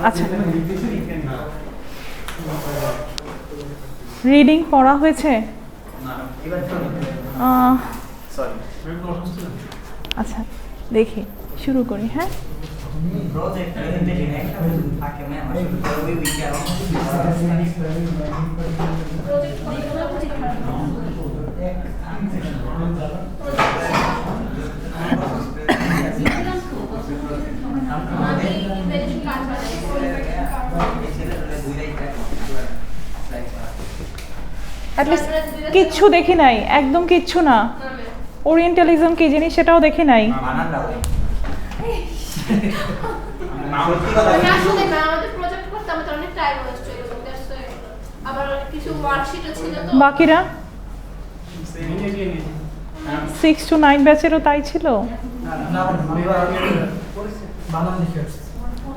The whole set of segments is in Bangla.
আচ্ছা, রিডিং পড়া হয়েছে? আচ্ছা, দেখি শুরু করি। হ্যাঁ, কিচ্ছু দেখি নাই, একদম কিচ্ছু না। ওরিয়েন্টালিজম কি জিনিস সেটাও দেখি নাই। বাকিরা 6 to 9 ব্যাচেরও তাই ছিল।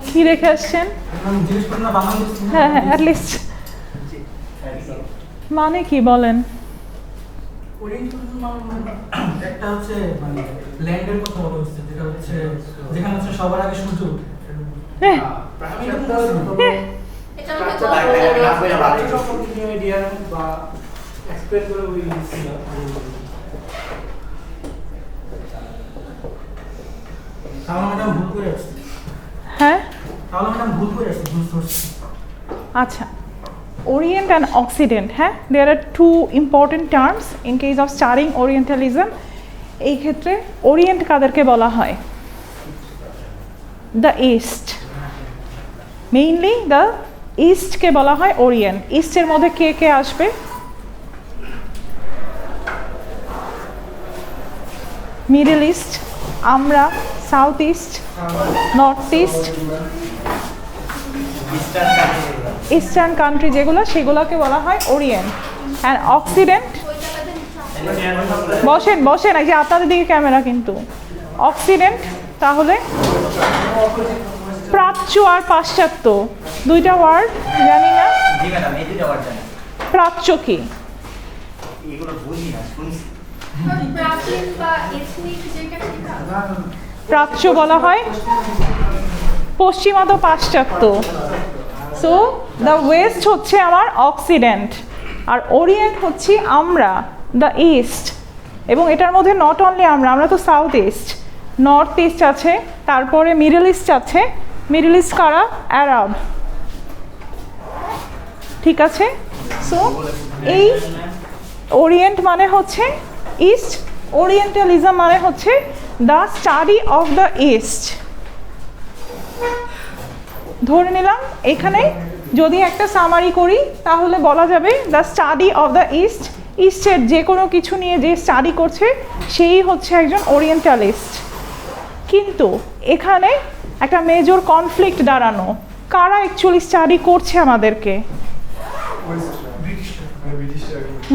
কি দেখে আসছেন? হ্যাঁ হ্যাঁ, অ্যাটলিস্ট মানে কি বলেন? একটা হচ্ছে মানে ল্যান্ডের কথা বলা হচ্ছে, যেটা হচ্ছে যেখানে হচ্ছে সবার আগে সূর্য ওঠে। হ্যাঁ, এটা বা এক্সপ্লেইন করে ওই তাহলে ম্যাডাম ভুল করে আসছে। হ্যাঁ, তাহলে ম্যাডাম ভুল করে আসছে, ভুল সোর্স। আচ্ছা, Orient and Occident, হ্যাঁ, there are two important terms in case of studying Orientalism. এই ক্ষেত্রে ওরিয়েন্ট কাদেরকে বলা হয়? দ্য ইস্ট, মেইনলি দ্য ইস্টকে বলা হয় ওরিয়েন্ট। ইস্টের মধ্যে কে কে আসবে? মিডল ইস্ট, আমরা, south east, north east, eastern country যেগুলো, সেগুলোকে বলা হয় ওরিয়েন্ট। অ্যান্ড অক্সিডেন্ট, বসেন বসেন, এই যে আপনাদের দিকে ক্যামেরা কিন্তু। অক্সিডেন্ট তাহলে প্রাচ্য আর পাশ্চাত্য, দুইটা ওয়ার্ড জানি না। প্রাচ্য কি? প্রাচ্য বলা হয় পশ্চিমা, তো পাশ্চাত্য। সো দ্য ওয়েস্ট হচ্ছে আমার অক্সিডেন্ট, আর ওরিয়েন্ট হচ্ছে আমরা, দ্য ইস্ট। এবং এটার মধ্যে নট অনলি আমরা তো সাউথ ইস্ট, নর্থ ইস্ট আছে, তারপরে মিডল ইস্ট আছে। মিডল ইস্ট কারা? আরব, ঠিক আছে। সো এই ওরিয়েন্ট মানে হচ্ছে ইস্ট, ওরিয়েন্টালিজম মানে হচ্ছে the study of the east. ধরে নিলাম এখানে যদি একটা সামারি করি তাহলে বলা যাবে the study of the east. ইস্টের যে কোনো কিছু নিয়ে যে স্টাডি করছে সেই হচ্ছে একজন ওরিয়েন্টালিস্ট। কিন্তু এখানে একটা মেজর কনফ্লিক্ট দাঁড়ানো, কারা অ্যাকচুয়ালি স্টাডি করছে আমাদেরকে?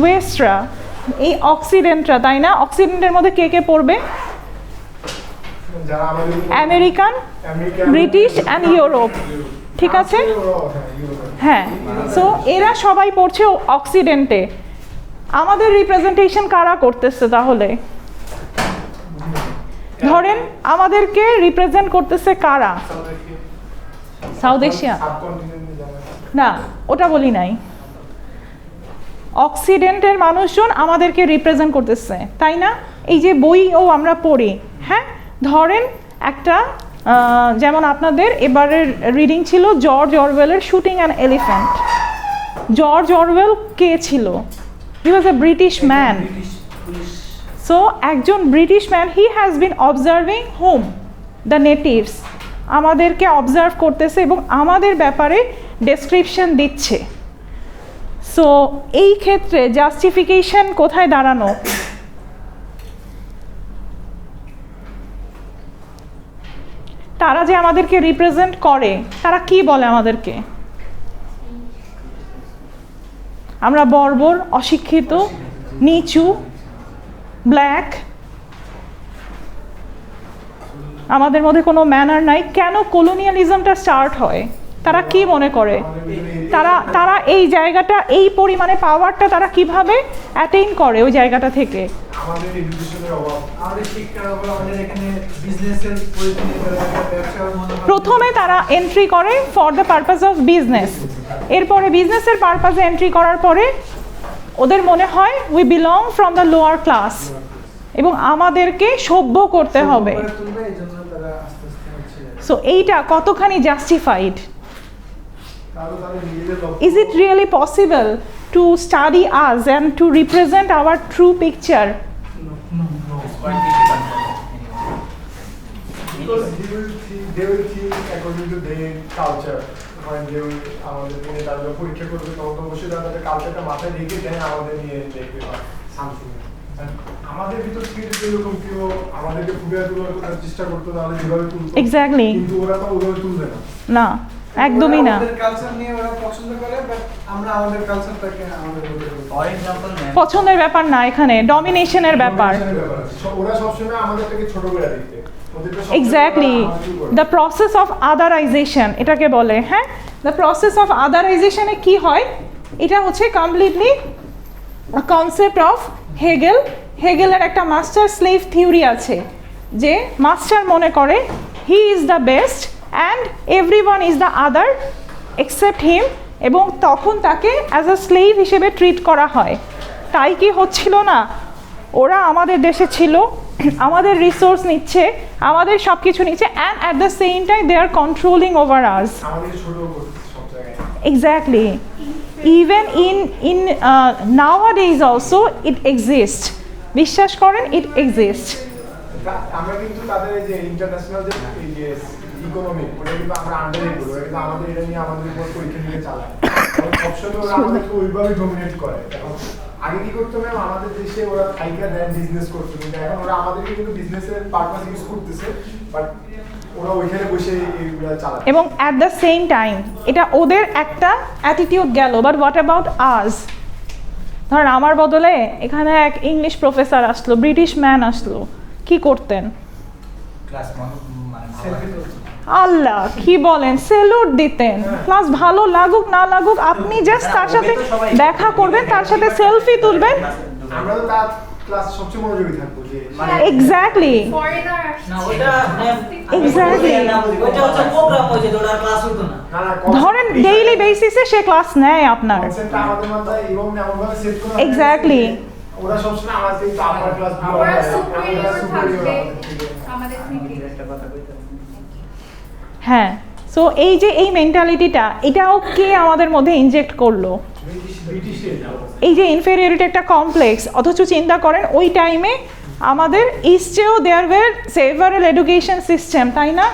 ওয়েস্টরা, এই অক্সিডেন্টরা, তাই না? অক্সিডেন্টের মধ্যে কে কে পড়বে? আমেরিকান, ব্রিটিশ অ্যান্ড ইউরোপ, ঠিক আছে। হ্যাঁ, সো এরা সবাই পড়ছে অক্সিডেন্টে। আমাদের রিপ্রেজেন্টেশন কারা করতেছে তাহলে? ধরেন আমাদেরকে রিপ্রেজেন্ট করতেছে কারা? সাউথ এশিয়া না, ওটা বলি নাই। অক্সিডেন্টের মানুষজন আমাদেরকে রিপ্রেজেন্ট করতেছে, তাই না? এই যে বইও আমরা পড়ি, হ্যাঁ, ধরেন একটা যেমন আপনাদের এবারের রিডিং ছিল জর্জ অরওয়েলের shooting an elephant. George Orwell কে ছিল? He was a British man. So একজন British man, he has been observing home, the natives, আমাদেরকে অবজার্ভ করতেছে এবং আমাদের ব্যাপারে ডেসক্রিপশন দিচ্ছে। সো এই ক্ষেত্রে জাস্টিফিকেশন কোথায় দাঁড়ানো? তারা যে আমাদেরকে রিপ্রেজেন্ট করে, তারা কি বলে আমাদেরকে? আমরা বর্বর, অশিক্ষিত, নিচু, ব্ল্যাক, আমাদের মধ্যে কোনো ম্যানার নাই। কেন কলোনিয়ালিজমটা স্টার্ট হয়? তারা কি মনে করে? তারা এই জায়গাটা, এই পরিমাণে পাওয়ারটা তারা কিভাবে অ্যাটেইন করে ওই জায়গাটা থেকে? আমাদের এডুকেশনের অভাব, আমাদের শিক্ষার অভাব, আমাদের এখানে বিজনেসের পরিস্থিতি, ব্যবসার মনোভাব। প্রথমে তারা এন্ট্রি করে for the purpose of business, এরপরে বিজনেসের পারপাসে এন্ট্রি করার পরে ওদের মনে হয় we belong from the lower class এবং আমাদেরকে সভ্য করতে হবে। সো এইটা কতখানি justified? Is it really possible to study us and to represent our true picture? No. It's quite difficult. Because they will think according to their culture. When they will আমাদের নিয়ে তারা পরীক্ষা করবে তখন অবশ্যই তাদের কালচারটা মাথায় রেখে দেন আমাদের নিয়ে দেখবে বা সামথিং। আমাদের ভিতর থেকে যেরকম কেউ আমাদেরকে ফুটিয়ে তোলার চেষ্টা করতো তাহলে যেভাবে তুলতো, এক্স্যাক্টলি, কিন্তু ওরা তো ওভাবে তুলবে না। না, একদমই না। আমাদের কালচার নিয়ে ওরা পছন্দ করে, বাট আমরা আমাদের কালচারটাকে আমাদের ফর এক্সাম্পল পছন্দের ব্যাপার না, এখানে ডমিনেশনের ব্যাপার। ওরা সবসময় আমাদেরটাকে ছোট করে দেখতে। এক্স্যাক্টলি, দ্য প্রসেস অফ আদারাইজেশন এটাকে বলে। হ্যাঁ, দ্য প্রসেস অফ আদারাইজেশনে কি হয়, এটা হচ্ছে কমপ্লিটলি কনসেপ্ট অফ হেগেলের একটা মাস্টার স্লেভ থিওরি আছে, যে মাস্টার মনে করে he is the best and everyone is the other except him, এবং তখন তাকে অ্যাজ আ স্লেভ হিসেবে ট্রিট করা হয়। তাই কি হচ্ছিল না, ওরা আমাদের দেশে ছিল, আমাদের রিসোর্স নিচ্ছে, আমাদের সব কিছু নিচ্ছে, and at the same time they are controlling over us. Exactly, even in nowadays also it exist. বিশ্বাস করেন, ইট এক্সিস্ট। আমরা কিন্তু তাদের যে ইন্টারন্যাশনাল যে ইকোনমি, ওটা কিন্তু আমরা আন্ডারে করি, ওটা কিন্তু আমাদের এটা নিয়ে আমাদের উপর পরীক্ষা নিয়ে চালায়। সবসময় ওরা আমাদেরকে ওইভাবে ডমিনেট করে। আগে কি করতো ম্যাম, আমাদের দেশে ওরা থাইকা দেন বিজনেস করতো, কিন্তু এখন ওরা আমাদেরকে কিন্তু বিজনেসের পারপাস ইউজ করতেছে, বাট ওরা ওইখানে বসে এইগুলো চালায়। এবং অ্যাট দ্য সেম টাইম এটা ওদের একটা অ্যাটিটিউড গেল, বাট হোয়াট অ্যাবাউট আস? ধরেন আমার বদলে এখানে এক ইংলিশ প্রফেসর আসলো, ব্রিটিশ ম্যান আসলো, কি করতেন? ক্লাস আল্লাহ, কি বলেন, সেলুট দিতেন। ক্লাস ভালো লাগুক না লাগুক, আপনি জাস্ট তার সাথে দেখা করবেন, তার সাথে সেলফি তুলবেন। আমরা তো তার ক্লাস সবচেয়ে মনোযোগী থাকবো যে এক্স্যাক্টলি, না ওটা এক্স্যাক্টলি। ওটা হচ্ছে প্রোগ্রাম হয়েছে, ওটা ক্লাস হতো না। ধরেন ডেইলি বেসিসে সে ক্লাস নেয় আপনার। কনসেপ্টটা আমাদের মাথায় এবং এমনভাবে সেট করা হয়। এক্স্যাক্টলি, ওরা সবসময় আমাদের কিন্তু আপার ক্লাস ওরা সুপিরিয়র থাকবে আমাদের থেকে। একটা কথা কইতে হ্যাঁ। সো এই যে এই মেন্টালিটিটা, এটাও কে আমাদের মধ্যে ইনজেক্ট করলো? এই যে ইনফেরিয়রিটি একটা কমপ্লেক্স। অথচ চিন্তা করেন ওই টাইমে আমাদের ইস্টেও there were several education system, তাই না?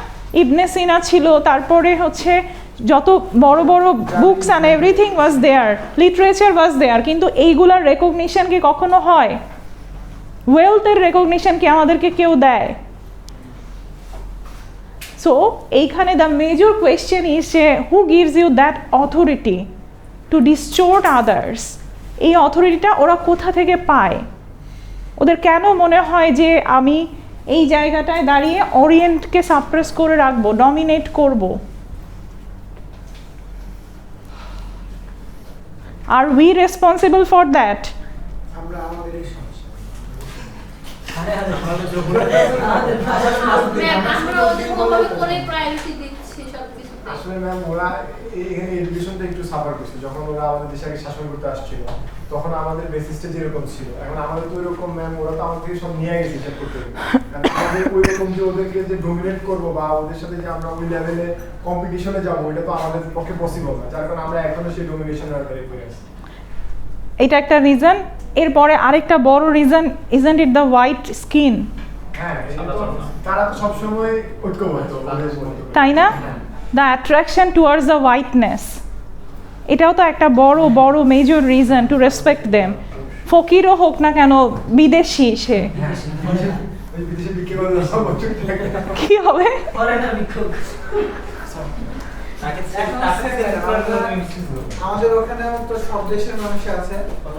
ইবনে সিনা ছিল, তারপরে হচ্ছে যত বড় বড় books and everything was there, literature was there, কিন্তু এইগুলার রেকগনিশন কি কখনো হয়? ওয়েলথের রেকগনিশন কি আমাদেরকে কেউ দেয়? সো এইখানে দ্য মেজর কোয়েশ্চেন ইজ যে who gives you that authority to distort others? এই অথরিটিটা ওরা কোথা থেকে পায়? ওদের কেন মনে হয় যে আমি এই জায়গাটায় দাঁড়িয়ে ওরিয়েন্টকে সাপ্রেস করে রাখবো, ডমিনেট করব? আর উই রেসপন্সিবল ফর দ্যাট? আমরা আমাদের এই সমস্যা আসলে ম্যাম ওরা এখানে এডুকেশনটা একটু সাফার করছে। যখন ওরা আমাদের দেশে আগে শাসন করতে আসছিল তখন আমাদের বেসিসটা যেরকম ছিল, এখন আমাদের তো ওইরকম ম্যাম, ওরা তো আমাদের থেকে সব নিয়ে গেছে হিসাব করতে। আমাদের ওইরকম যে ওদেরকে যে ডমিনেট করবো বা ওদের সাথে যে আমরা ওই লেভেলে কম্পিটিশনে যাবো, এটা তো আমাদের পক্ষে পসিবল না, যার কারণে আমরা এখনো সেই ডমিনেশনের আন্ডারে পড়ে আছি। এটা একটা রিজন। এরপরে আরেকটা বড় reason, isn't it the white skin? হ্যাঁ, তারা তো সবসময় ঐক্যবদ্ধ, তাই না? The attraction towards the whiteness, এটাও তো একটা বড় বড় major reason to respect them. ফকিরও হোক না কেন, বিদেশি সে কি হবে? আমাদের ওখানে তো সব দেশের মানুষ আছে,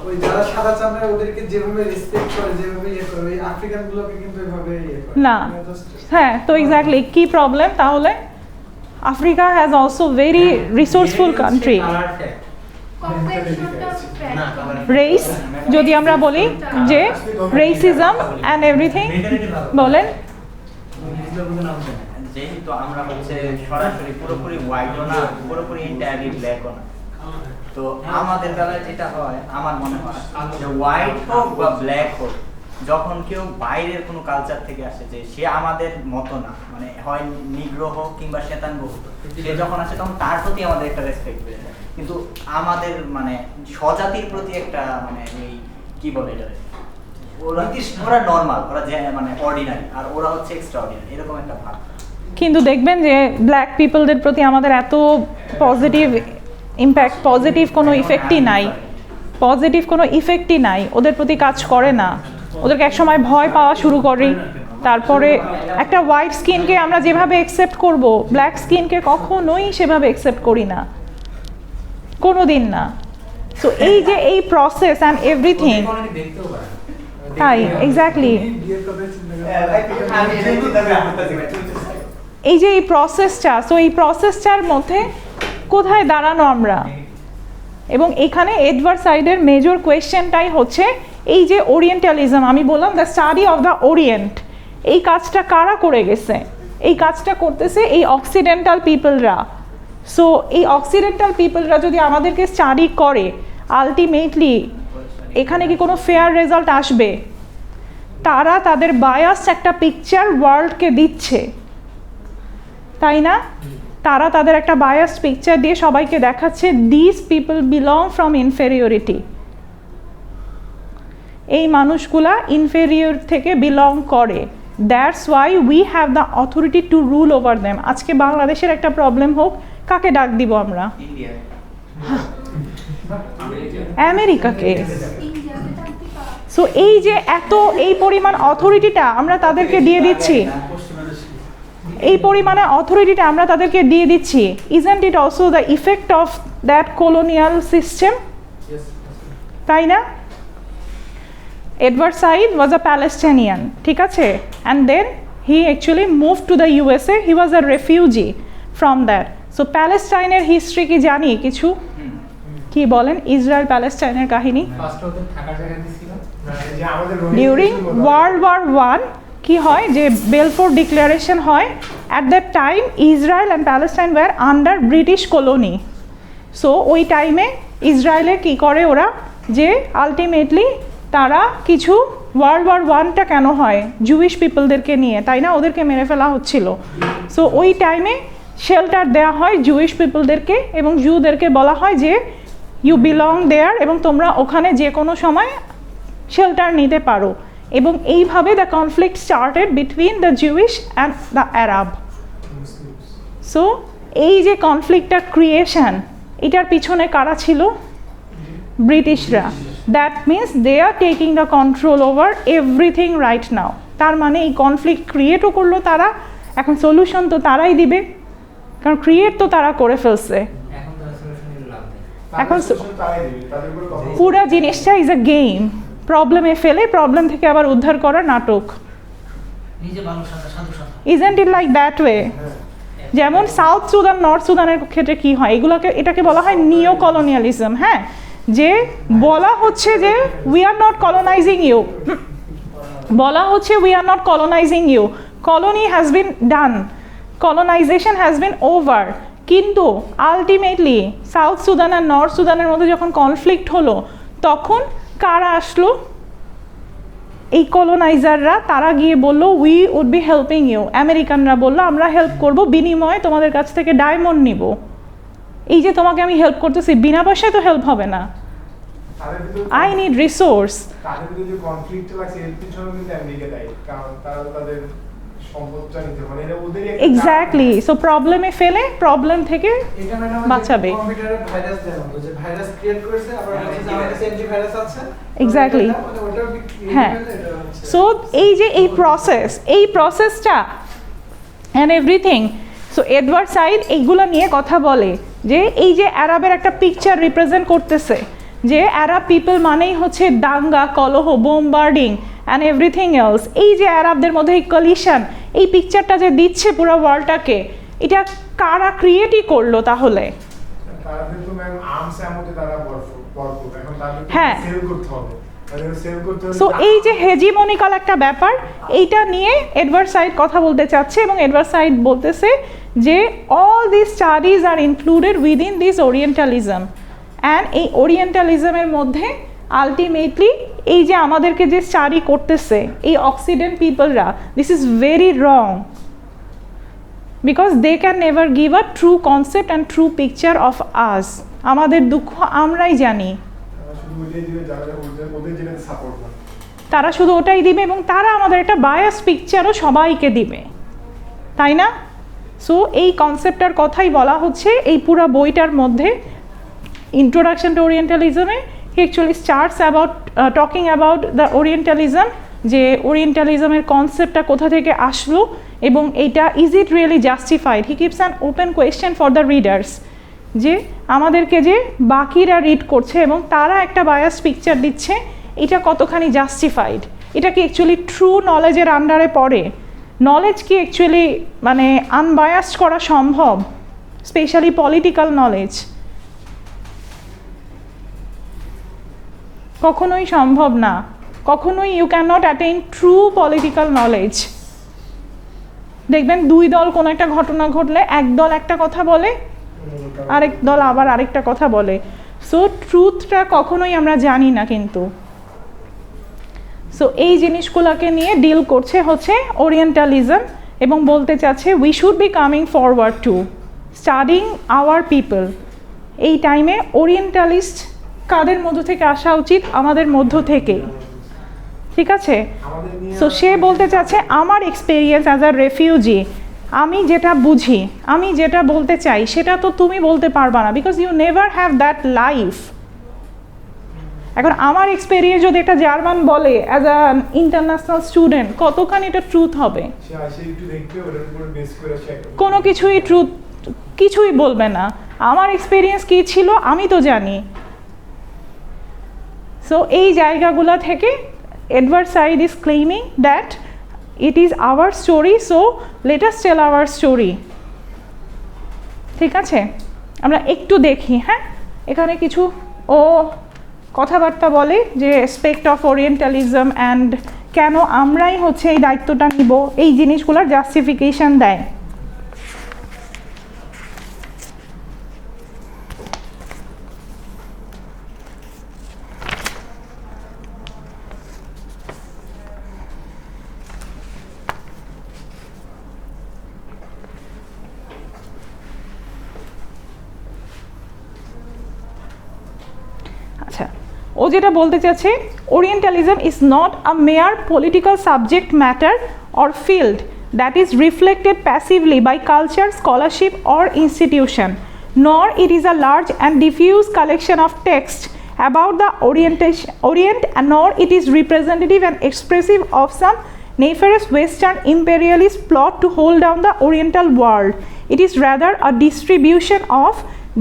ওই যারা সাদা চামড়া ওদেরকে যেভাবে রেসপেক্ট করে, যেভাবে ইয়ে করে, ওই আফ্রিকান গুলোকে কিন্তু এভাবে ইয়ে করে না। হ্যাঁ, তো এক্স্যাক্টলি কি প্রবলেম তাহলে? Africa has also very resourceful country. কমপ্লেক্সনটা ফ্যাক্ট Race, যদি আমরা বলি যে racism and everything, বলেন যেহেতু আমরা হচ্ছে সরাসরি পুরোপুরি হোয়াইটও না, পুরোপুরি এন্টায়ারলি ব্ল্যাকও না, তো আমাদের বেলায় যেটা হয় আমার মনে হয় যে হোয়াইট হোক বা ব্ল্যাক হোক, যখন কেউ বাইরের কোনো কালচার থেকে আসে যে সে আমাদের মতো না, মানে হয় নিগ্রো হোক কিংবা শ্বেতাঙ্গ হোক, সে যখন আসে তখন তার প্রতি আমাদের একটা রেসপেক্ট বেড়ে যায়। কিন্তু আমাদের মানে স্বজাতির প্রতি একটা মানে এই কি বলে এটা, ওরা নর্মাল, ওরা যে মানে অর্ডিনারি, আর ওরা হচ্ছে এক্সট্রা অর্ডিনারি, এরকম একটা ভাব। কিন্তু দেখবেন যে ব্ল্যাক পিপলদের প্রতি আমাদের এত পজিটিভ ইম্প্যাক্ট, পজিটিভ কোনো ইফেক্টই নাই, পজিটিভ কোনো ইফেক্টই নাই, ওদের প্রতি কাজ করে না, ওদেরকে একসময় ভয় পাওয়া শুরু করি। তারপরে একটা হোয়াইট স্কিনকে আমরা যেভাবে অ্যাকসেপ্ট করব, ব্ল্যাক স্কিনকে কখনোই সেভাবে অ্যাকসেপ্ট করি না, কোনো দিন না। সো এই যে এই প্রসেস অ্যান্ড এভরিথিং, তাই এক্স্যাক্টলি এই যে এই প্রসেসটা, সো এই প্রসেসটার মধ্যে কোথায় দাঁড়ানো আমরা, এবং এখানে এডওয়ার্ড সাইডের মেজর কোয়েশ্চেনটাই হচ্ছে এই যে ওরিয়েন্টালিজম, আমি বললাম the study of the Orient, এই কাজটা কারা করে গেছে? এই কাজটা করতেছে এই অক্সিডেন্টাল পিপলরা। সো এই অক্সিডেন্টাল পিপলরা যদি আমাদেরকে স্টাডি করে, আলটিমেটলি এখানে কি কোনো ফেয়ার রেজাল্ট আসবে? তারা তাদের বায়াস একটা পিকচার ওয়ার্ল্ডকে দিচ্ছে, তাই না? তারা তাদের একটা বায়াসড পিকচার দিয়ে সবাইকে দেখাচ্ছে this people belong from inferiority, এই মানুষগুলা ইনফেরিয়র থেকে বিলং করে, that's why we have the authority to rule over them. আজকে বাংলাদেশের একটা প্রবলেম হোক, কাকে ডাক দিব আমরা? আমেরিকাকে। সো এই যে এত এই পরিমাণ অথরিটিটা আমরা তাদেরকে দিয়ে দিচ্ছি, এই পরিমাণে অথরিটিটা আমরা তাদেরকে দিয়ে দিচ্ছি, isn't it also the effect of that colonial system, তাই না? Edward Said was a Palestinian, ঠিক আছে, and then he actually move to the USA, he was a refugee from that. So প্যালেস্টাইনের হিস্ট্রি কি জানি কিছু? কি বলেন ইসরায়েল প্যালেস্টাইনের কাহিনী? ডিউরিং ওয়ার্ল্ড ওয়ার ওয়ান কি হয় যে বেলফোর ডিক্লারেশন হয়, at that time Israel and Palestine were under British colony. So ওই টাইমে ইসরায়েলে কি করে ওরা, যে আলটিমেটলি তারা কিছু ওয়ার্ল্ড ওয়ার ওয়ানটা কেন হয় জুইশ পিপলদেরকে নিয়ে, তাই না? ওদেরকে মেরে ফেলা হচ্ছিল। সো ওই টাইমে শেল্টার দেওয়া হয় জুইশ পিপলদেরকে, এবং জুদেরকে বলা হয় যে ইউ বিলং দেয়ার, এবং তোমরা ওখানে যে কোনো সময় শেল্টার নিতে পারো। এবং এইভাবে the conflict started between the Jewish and the Arab. So এই যে কনফ্লিক্টটা ক্রিয়েশন, এটার পিছনে কারা ছিল? ব্রিটিশরা। That means they are taking the control over everything right now. তার মানে এই কনফ্লিক্ট ক্রিয়েটও করলো তারা, এখন সলিউশন তো তারাই দিবে, কারণ ক্রিয়েট তো তারা করে ফেলছে। এখন পুরো জিনিসটা ইজ আ গেম, প্রবলেমে ফেলে প্রবলেম থেকে আবার উদ্ধার করার নাটক। Isn't it like that way? যেমন সাউথ সুদান, নর্থ সুদানের ক্ষেত্রে কি হয়, এটাকে বলা হয় নিও কলোনিয়ালিজম। হ্যাঁ, যে বলা হচ্ছে যে we are not colonising you, বলা হচ্ছে we are not colonising you, colony has been done, colonisation has been over. কিন্তু আলটিমেটলি সাউথ সুদান আর নর্থ সুদানের মধ্যে যখন কনফ্লিক্ট হলো, তখন কারা আসলো? এই কলোনাইজাররা, তারা গিয়ে বললো we would be helping you. আমেরিকানরা বললো আমরা হেল্প করব, বিনিময়ে তোমাদের কাছ থেকে ডায়মন্ড নিব। এই যে তোমাকে আমি হেল্প করতেছি, বিনা পয়সায় তো হেল্প হবে না, I need resource. Exactly. So প্রবলেমে ফেলে প্রবলেম থেকে বাঁচাবে। এক্স্যাক্টলি, হ্যাঁ। সো এই যে এই প্রসেসটা and everything, so Edward side এইগুলো নিয়ে কথা বলে যে এই যে আরবের একটা পিকচার রিপ্রেজেন্ট করতেছে, যে আরব পিপল মানেই হচ্ছে দাঙ্গা, কলহ, বোমবার্ডিং অ্যান্ড এভরিথিং এলস। এই যে আরবদের মধ্যে এই কলিশন, এই পিকচারটা যে দিচ্ছে পুরো ওয়ার্ল্ডটাকে, এটা কারা ক্রিয়েটই করলো তাহলে? তাদের তো ম্যাম আর্মস এর মধ্যে তারা ভরপুর, এখন তাদেরকে হ্যাঁ। সেল করতে হবে, তাদেরকে সেল করতে হলে সো এই যে হেজিমনিক্যাল একটা ব্যাপার, এইটা নিয়ে এডওয়ার্ড সাইড কথা বলতে চাচ্ছে, এবং এডওয়ার্ড সাইড বলতেছে যে all this studies are included within this orientalism, and এই ওরিয়েন্টালিজমের মধ্যে আলটিমেটলি এই যে আমাদেরকে যে স্টাডি করতেছে এই অক্সিডেন্ট পিপলরা, this is very wrong, because they can never give a true concept and true picture of us. আমাদের দুঃখ আমরাই জানি, শুধু ওইটাই দিবে যারা ওদের যেটা সাপোর্ট করে, তারা শুধু ওটাই দিবে, এবং তারা আমাদের একটা বায়াস পিকচারও সবাইকে দিবে, তাই না? সো এই কনসেপ্টটার কথাই বলা হচ্ছে এই পুরো বইটার মধ্যে। ইন্ট্রোডাকশন টু ওরিয়েন্টালিজমে he actually starts about talking about the orientalism, যে ওরিয়েন্টালিজমের কনসেপ্টটা কোথা থেকে আসলো এবং এইটা is it really justified. He keeps an open question for the readers, যে আমাদেরকে যে বাকিরা রিড করছে এবং তারা একটা বায়াস পিকচার দিচ্ছে, এটা কতখানি জাস্টিফাইড, এটা কি অ্যাকচুয়ালি ট্রু নলেজের আন্ডারে পড়ে? নলেজ কি অ্যাকচুয়ালি মানে আনবায়াসড করা সম্ভব, স্পেশালি পলিটিক্যাল নলেজ? কখনোই সম্ভব না, কখনোই you can not attain true political knowledge. দেখবেন দুই দল কোনো একটা ঘটনা ঘটলে এক দল একটা কথা বলে, আরেক দল আবার আরেকটা কথা বলে। সো ট্রুথটা কখনোই আমরা জানি না কিন্তু। সো এই জিনিসগুলোকে নিয়ে ডিল করছে হচ্ছে ওরিয়েন্টালিজম, এবং বলতে চাচ্ছে we should be coming forward to studying hour people. এই টাইমে ওরিয়েন্টালিস্ট কাদের মধ্য থেকে আসা উচিত? আমাদের মধ্য থেকে, ঠিক আছে? সো সে বলতে চাচ্ছে আমার এক্সপেরিয়েন্স অ্যাজ আ রেফিউজি, আমি যেটা বুঝি, আমি যেটা বলতে চাই সেটা তো তুমি বলতে পারবা না, because you never have that life. এখন আমার এক্সপেরিয়েন্স যদি একটা জার্মান বলে অ্যাজ আ ইন্টারন্যাশনাল স্টুডেন্ট, কতখানি এটা ট্রুথ হবে? কোনো কিছুই ট্রুথ, কিছুই বলবে না। আমার এক্সপেরিয়েন্স কী ছিল আমি তো জানি। সো এই জায়গাগুলো থেকে Edward side is ক্লেইমিং that it is our story, so let us tell our story. ঠিক আছে, আমরা একটু দেখি। হ্যাঁ, এখানে কিছু ও কথাবার্তা বলে যে রেসপেক্ট অফ ওরিয়েন্টালিজম অ্যান্ড কেন আমরাই হচ্ছে এই দায়িত্বটা নিব, এই জিনিসগুলোর জাস্টিফিকেশন দেয়। আচ্ছা, ও যেটা বলতে চাচ্ছে, orientalism is not a mere political subject matter or field that is reflected passively by culture, scholarship or institution, nor it is a large and diffuse collection of text about the Orient, and nor it is representative and expressive of some nefarious Western imperialist plot to hold down the Oriental world. It is rather a distribution of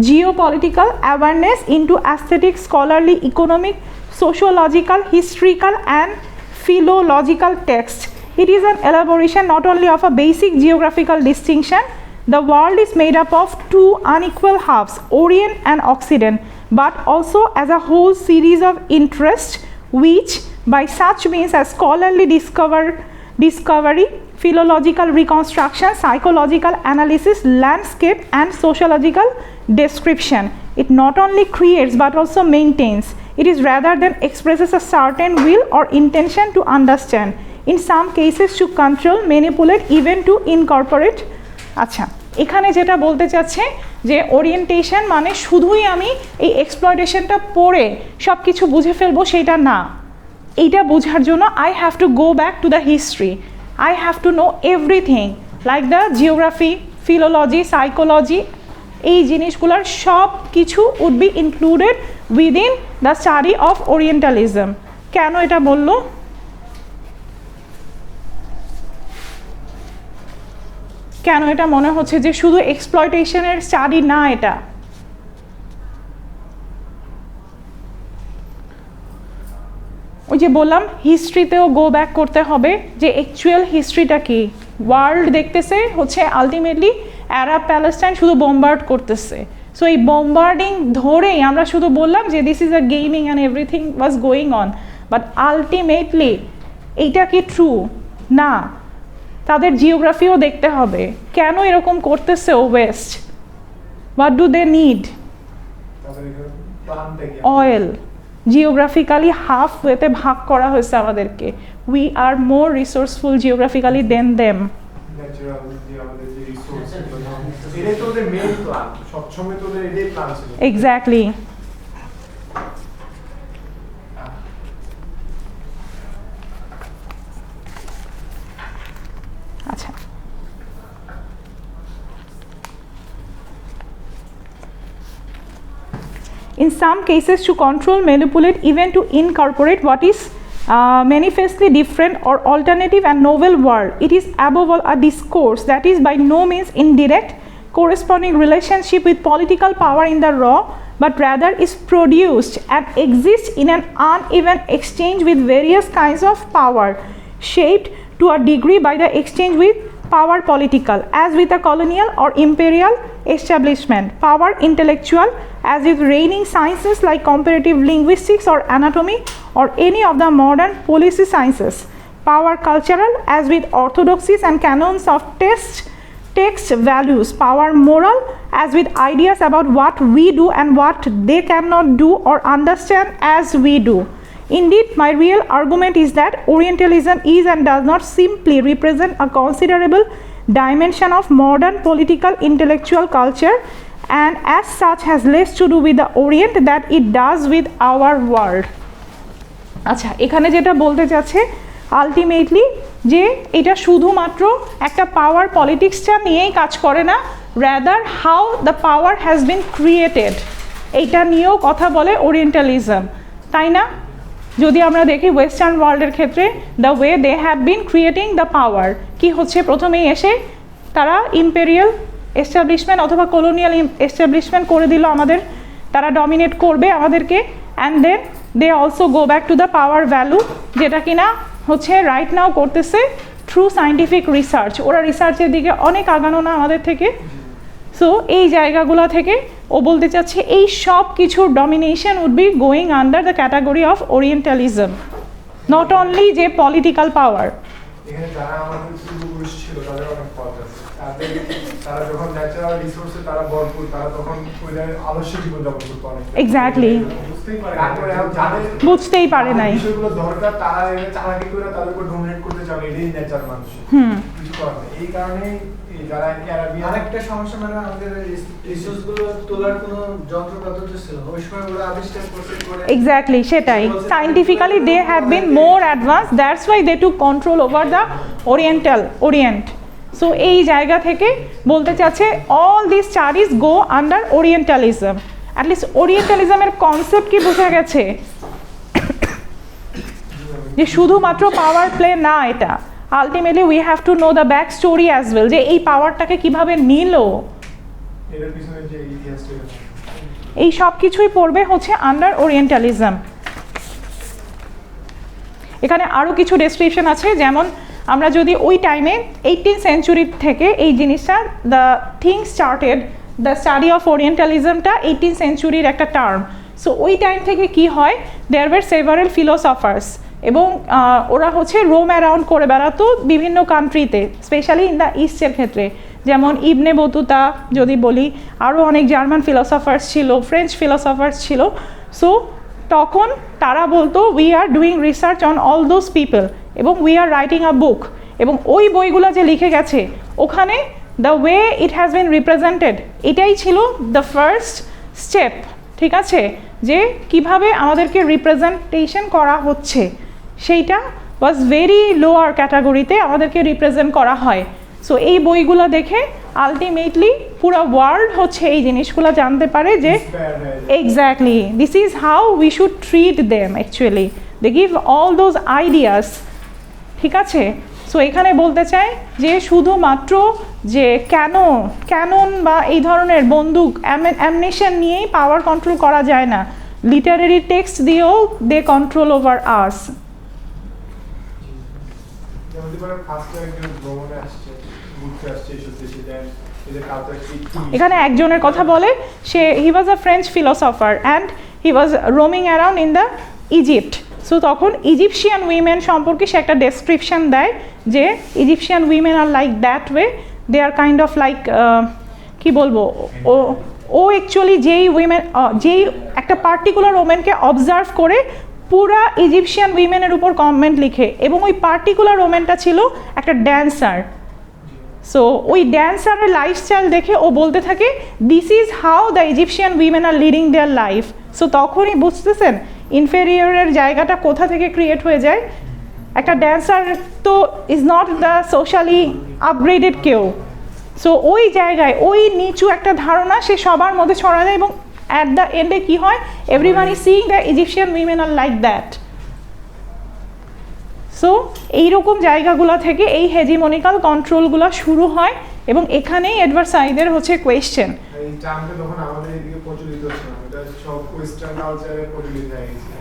geopolitical awareness into aesthetic, scholarly, economic, sociological, historical and philological texts. It is an elaboration not only of a basic geographical distinction. The world is made up of two unequal halves, Orient and Occident, but also as a whole series of interests which by such means as scholarly discovery, philological reconstruction, psychological analysis, landscape and sociological description, it not only creates but also maintains. It is rather than expresses a certain will or intention to understand, in some cases to control, manipulate, even to incorporate. আচ্ছা, এখানে যেটা বলতে চাচ্ছে যে ওরিয়েন্টেশন মানে শুধুই আমি এই এক্সপ্লয়টেশনটা পড়ে সব কিছু বুঝে ফেলবো সেটা না। এইটা বোঝার জন্য I have to go back to the history, I have to know everything like the geography, philology, psychology, এই জিনিসগুলোর সব কিছু would be included within the study of orientalism. কেন এটা বললো? কেন এটা মনে হচ্ছে যে শুধু এক্সপ্লয়টেশনের স্টাডি না এটা? ওই যে বললাম হিস্ট্রিতেও গো ব্যাক করতে হবে যে অ্যাকচুয়াল হিস্ট্রিটা কি। ওয়ার্ল্ড দেখতেছে হচ্ছে আলটিমেটলি আরব প্যালেস্টাইন শুধু বোমবার্ড করতেছে। সো এই বোমবার্ডিং ধরেই আমরা শুধু বললাম যে this is a gaming and everything was going on, but ultimately এইটা কি ট্রু? না, তাদের জিওগ্রাফিও দেখতে হবে, কেন এরকম করতেছে west, what do they need? Oil. Geographically half ওয়েতে ভাগ করা হয়েছে আমাদেরকে, we are more resourceful geographically than them. Exactly. আচ্ছা, in some cases to control, manipulate, even to incorporate what is manifestly different or alternative and novel world. It is above all a discourse that is by no means in direct corresponding relationship with political power in the raw, but rather is produced and exists in an uneven exchange with various kinds of power, shaped to a degree by the exchange with power political, as with a colonial or imperial establishment, power intellectual, as with reigning sciences like comparative linguistics or anatomy or any of the modern policy sciences, power cultural, as with orthodoxies and canons of text values, power moral, as with ideas about what we do and what they cannot do or understand as we do. Indeed, my real argument is that Orientalism is and does not simply represent a considerable dimension of modern political intellectual culture, and as such has less to do with the Orient that it does with our world. আচ্ছা, এখানে যেটা বলতে চাচ্ছে আলটিমেটলি যে এটা শুধুমাত্র একটা পাওয়ার পলিটিক্সটা নিয়েই কাজ করে না, rather how the power has been created, এইটা নিয়েও কথা বলে ওরিয়েন্টালিজম, তাই না? যদি আমরা দেখি ওয়েস্টার্ন ওয়ার্ল্ডের ক্ষেত্রে the way they have been creating the power, কি হচ্ছে প্রথমেই এসে তারা ইম্পেরিয়াল এস্টাবলিশমেন্ট অথবা কলোনিয়াল এস্টাবলিশমেন্ট করে দিল আমাদের, তারা ডমিনেট করবে আমাদেরকে, and then they also go back to the power value, যেটা কিনা হচ্ছে রাইট নাও করতেছে থ্রু সায়েন্টিফিক রিসার্চ। ওরা রিসার্চের দিকে অনেক আগানো না আমাদের থেকে। সো এই জায়গাগুলো থেকে ও বলতে চাচ্ছে এই সব কিছুর domination would be going under the category of orientalism, not only যে পলিটিক্যাল পাওয়ার। এখানে যারা আমাদের পূর্বপুরুষ ছিল তাদের অনেক পথ আছে, তারা যখন ন্যাচারাল রিসোর্সে তারা ভরপুর, তারা তখন আদর্শ জীবনযাপন করতে পারে। এক্স্যাক্টলি, বুঝতেই পারে নাই বিষয়গুলো দরকার, তারা চালাকি করে তাদের উপর ডমিনেট করতে চাবে, এটাই নেচার মানুষ, কিছু করার নেই। এই কারণেই যারা ক্যারাবিয়ান, আরেকটা সমস্যা মানে আমাদের রিসোর্সগুলো তোলার কোনো যন্ত্রপাতি ছিল ওই সময় ওরা আবিষ্কার করতে করে। এক্স্যাক্টলি, সেটাই scientifically they have been more advance, that's why they took control over the orient. So এই জায়গা থেকে বলতে চাচ্ছে all this studies go under orientalism. At least ওরিয়েন্টালিজমের কনসেপ্ট কি বোঝা গেছে, যে শুধুমাত্র পাওয়ার প্লে না, এটা ultimately we have to know the back story as well, যে এই পাওয়ারটাকে কিভাবে নিল, এই সব কিছুই পড়বে হচ্ছে আন্ডার ওরিয়েন্টালিজম। এখানে আরও কিছু ডেসক্রিপশন আছে, যেমন আমরা যদি ওই টাইমে 18th সেঞ্চুরি থেকে এই জিনিসটা the thing started, the study of ওরিয়েন্টালিজমটা 18th সেঞ্চুরির একটা টার্ম। সো ওই টাইম থেকে কি হয়, দেয়ার ওয়ার সেভারাল ফিলোসফার্স, এবং ওরা হচ্ছে রোম অ্যারাউন্ড করে বেড়াতো বিভিন্ন কান্ট্রিতে, স্পেশালি ইন দ্য ইস্টের ক্ষেত্রে, যেমন ইবনে বতুতা যদি বলি, আরও অনেক জার্মান ফিলোসফার্স ছিল, ফ্রেঞ্চ ফিলোসফার্স ছিল। সো তখন তারা বলতো we are doing research on all those people এবং উই আর রাইটিং আ বুক, এবং ওই বইগুলো যে লিখে গেছে ওখানে the way it has bin represented, এটাই ছিল দ্য ফার্স্ট স্টেপ, ঠিক আছে, যে কিভাবে আমাদেরকে রিপ্রেজেন্টেশন করা হচ্ছে, সেইটা ওয়াজ ভেরি লোয়ার ক্যাটাগরিতে আমাদেরকে রিপ্রেজেন্ট করা হয়। সো এই বইগুলো দেখে আলটিমেটলি পুরো ওয়ার্ল্ড হচ্ছে এই জিনিসগুলো জানতে পারে যে exactly this is how we should treat them, actually they give all those ideas, ঠিক আছে। সো এখানে বলতে চাই যে শুধুমাত্র যে ক্যানন বা এই ধরনের বন্দুক অ্যামনিশন নিয়েই পাওয়ার কন্ট্রোল করা যায় না, লিটারেরি টেক্সট দিয়েও দে কন্ট্রোল ওভার আস। যেমন ফার্স্ট একজন ভ্রমণে আসছে, ঘুরতে আসছে এইসব দেশে, দেন এদের কালচার কি এখানে একজনের কথা বলে, সে he was a French philosopher and he was roaming around in the Egypt. So তখন ইজিপশিয়ান উইমেন সম্পর্কে সে একটা ডেসক্রিপশন দেয় যে Egyptian women are like that way, they are kind of like কি বলবো, ও অ্যাকচুয়ালি যেই একটা পার্টিকুলার ওমেনকে অবজার্ভ করে পুরা ইজিপশিয়ান উইমেনের উপর কমেন্ট লিখে, এবং ওই পার্টিকুলার ওমেনটা ছিল একটা ড্যান্সার। সো ওই ড্যান্সারের লাইফস্টাইল দেখে ও বলতে থাকে this is how the Egyptian women R leading their life. So তখনই বুঝতেছেন ইনফেরিয়রের জায়গাটা কোথা থেকে ক্রিয়েট হয়ে যায়। একটা ড্যান্সার তো is not the socially upgraded কেউ। সো ওই জায়গায় ওই নিচু একটা ধারণা সে সবার মধ্যে ছড়া যায়, এবং অ্যাট দ্য এন্ডে কী হয়, everyone is seeing the Egyptian women are like that. So এইরকম জায়গাগুলো থেকে এই হেজিমনিক্যাল কন্ট্রোলগুলো শুরু হয়, এবং এখানেই অ্যাডভার্সাইদের হচ্ছে কোয়েশ্চেন। এই টার্মটা যখন আমাদের এদিকে প্রচলিত হচ্ছে না, এটা সব ওয়েস্টার্ন কালচারে প্রচলিত হয়ে গেছে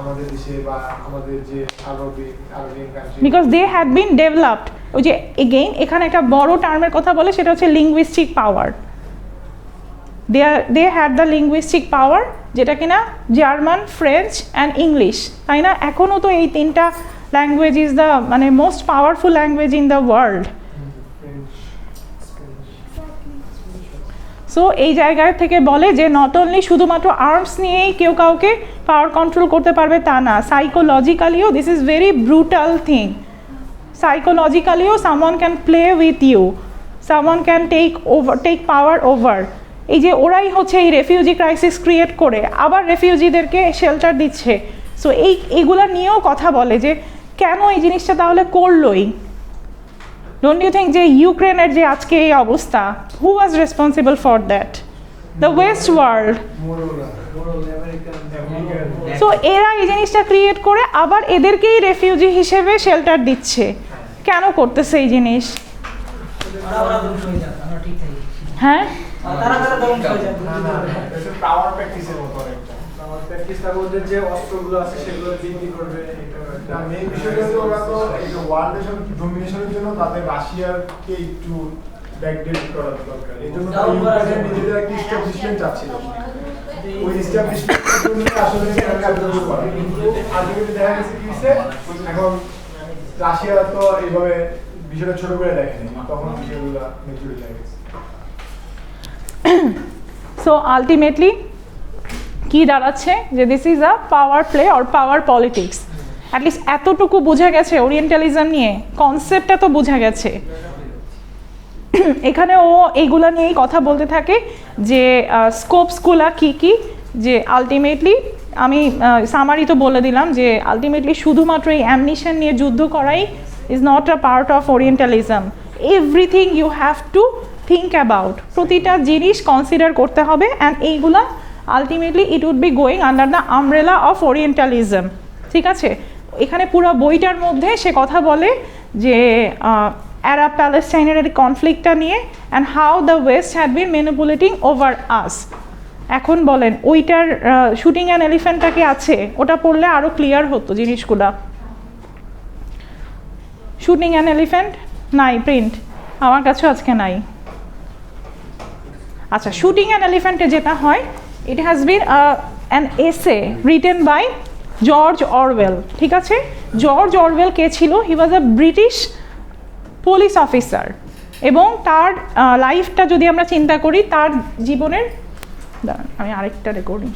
আমাদের দেশে বা আমাদের যে Arabian country, because they had been developed. ওই যে এগেইন এখানে একটা বড় টার্মের কথা বলে, সেটা হচ্ছে linguistic power. They had the linguistic power, যেটা কিনা জার্মান, ফ্রেঞ্চ অ্যান্ড ইংলিশ, তাই না? এখনও তো এই তিনটা ল্যাঙ্গুয়েজ ইজ দ্য মানে most powerful language in the world. So এই জায়গায় থেকে বলে যে নট অনলি শুধুমাত্র আর্মস নিয়েই কেউ কাউকে পাওয়ার কন্ট্রোল করতে পারবে তা না, সাইকোলজিক্যালিও this is very brutal thing. সাইকোলজিক্যালিও someone can play with you, someone can take power over. এই যে ওরাই হচ্ছে এই রেফিউজি ক্রাইসিস ক্রিয়েট করে আবার রেফিউজিদেরকে শেল্টার দিচ্ছে। সো এইগুলা নিয়েও কথা বলে যে কেন এই জিনিসটা তাহলে করলোই। ডোন্ট ইউ থিঙ্ক যে ইউক্রেনের যে আজকে এই অবস্থা, who was responsible for that? The west world. So এরা এই জিনিসটা ক্রিয়েট করে আবার এদেরকেই রেফিউজি হিসেবে শেল্টার দিচ্ছে। কেন করতেছে এই জিনিস? ওরা ধ্বংস হয়ে যাবে, আমরা ঠিক থাকি। হ্যাঁ, তারা ধ্বংস হয়ে যাবে। এটা পাওয়ার প্র্যাকটিসের মতো অনেকটা। পাওয়ার প্র্যাকটিসটা বলতে যে অস্ত্রগুলো আছে সেগুলো বৃদ্ধি করবে, এটা মেইন বিষয়টা হচ্ছে ওরা তো এই যে ওয়ার্ল্ড ডমিনেশনের জন্য তাদের রাশিয়াকে একটু ব্যাকডেট করা দরকার। এই জন্য ইউক্রেনের নিজেদের একটা এস্টাবলিশমেন্ট চাচ্ছিল, ওই এস্টাবলিশমেন্টের জন্য আসলে কাজগুলো করা। কিন্তু আলটিমেটলি দেখা গেছে কি হচ্ছে, এখন রাশিয়া তো এইভাবে বিষয়টা ছোট করে দেখেনি, তখন বিষয়গুলো মেচুরিটি হয়ে গেছে। সো আলটিমেটলি কি দাঁড়াচ্ছে যে this is a power play or power politics. At least এতটুকু বোঝা গেছে ওরিয়েন্টালিজম নিয়ে, কনসেপ্টটা তো বোঝা গেছে। এখানে ও এইগুলা নিয়েই কথা বলতে থাকে যে স্কোপসগুলা কী কী, যে আলটিমেটলি আমি সামারি তো বলে দিলাম যে আলটিমেটলি শুধুমাত্র এই অ্যামনিশন নিয়ে যুদ্ধ করাই is not a part of orientalism. Everything you have to think about, প্রতিটা জিনিস কনসিডার করতে হবে, অ্যান্ড এইগুলা ultimately it would be going under the umbrella of orientalism. ঠিক আছে, এখানে পুরো বইটার মধ্যে সে কথা বলে যে আরব প্যালেস্টাইনের এই কনফ্লিক্টটা নিয়ে and how the west had been manipulating over us. এখন বলেন ওইটার শুটিং অ্যান এলিফ্যান্টটাকে আছে, ওটা পড়লে আরও ক্লিয়ার হতো জিনিসগুলা। শুটিং অ্যান এলিফ্যান্ট নাই, প্রিন্ট আমার কাছেও আজকে নাই। আচ্ছা, শুটিং অ্যান এলিফ্যান্টে যেটা হয়, it has been an essay written by George Orwell. ঠিক আছে, জর্জ অরওয়েল কে ছিল? He was a British police officer, এবং তার লাইফটা যদি আমরা চিন্তা করি, তার জীবনের, দাঁড়ান আমি আরেকটা রেকর্ডিং